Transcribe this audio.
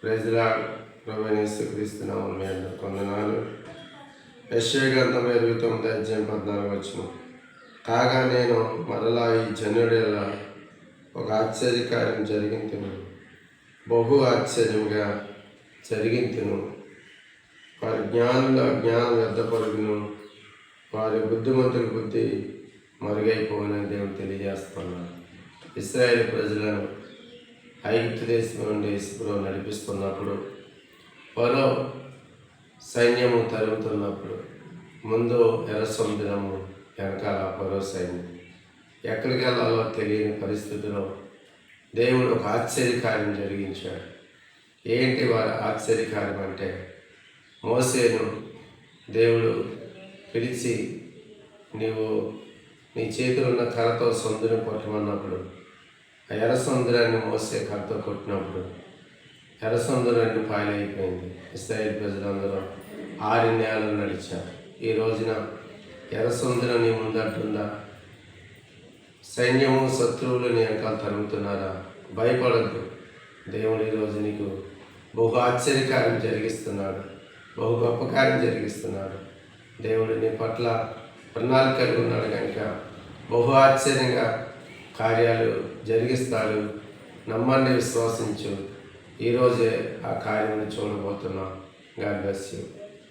ప్రజల ప్రభువైన యేసుక్రీస్తు నామమున మీ అందరికీ వందనాలు. యెషయా గ్రంథం 29 అధ్యాయం 14 వచనం. కాగా నేను మరలా ఈ జనుడేల ఒక ఆశ్చర్యకార్యం జరిగింతును, బహు ఆశ్చర్యంగా జరిగింతును. వారి జ్ఞానుల జ్ఞానం వ్యర్థపరుగును, వారి బుద్ధిమంతుల బుద్ధి మరుగైపోవని దేవుడు తెలియజేస్తున్నాడు. ఇశ్రాయేలు ప్రజలను ఐగుప్తు దేశం నుండి ఇసుకలో నడిపిస్తున్నప్పుడు, ఫరో సైన్యము తరుగుతున్నప్పుడు, ముందు ఎర్ర సముద్రము, వెనకాల ఫరో సైన్యం, ఎక్కడికి వెళ్ళాలో తెలియని పరిస్థితిలో దేవుడు ఒక ఆశ్చర్యకార్యం జరిగించాడు. ఏంటి వారి ఆశ్చర్యకార్యం అంటే, మోసేను దేవుడు పిలిచి, నీవు నీ చేతిలో ఉన్న కర్రతో సముద్రం కొట్టమన్నప్పుడు, ఆ ఎర్ర సముద్రాన్ని మోసే కర్రతో కొట్టినప్పుడు ఎర్ర సముద్రాన్ని పాయలైపోయింది. ఇశ్రాయేలు ప్రజలందరూ 6 నేలలు నడిచారు. ఈ రోజున ఎర్ర సముద్రం నీ ముందంటుందా? సైన్యము శత్రువులు నీ వెనకాల తరుగుతున్నారా? భయపడద్దు. దేవుడు ఈరోజు నీకు బహు ఆశ్చర్యకార్యం జరిగిస్తున్నాడు, బహు గొప్ప కార్యం జరిగిస్తున్నాడు. దేవుడు నీ పట్ల ప్రణాళిక కలిగి ఉన్నాడు కనుక బహు ఆశ్చర్యంగా కార్యాలు జరిగిస్తాడు. నమ్మండి, విశ్వసించు. ఈరోజే ఆ కార్యాన్ని చూడబోతున్నాం. God bless you.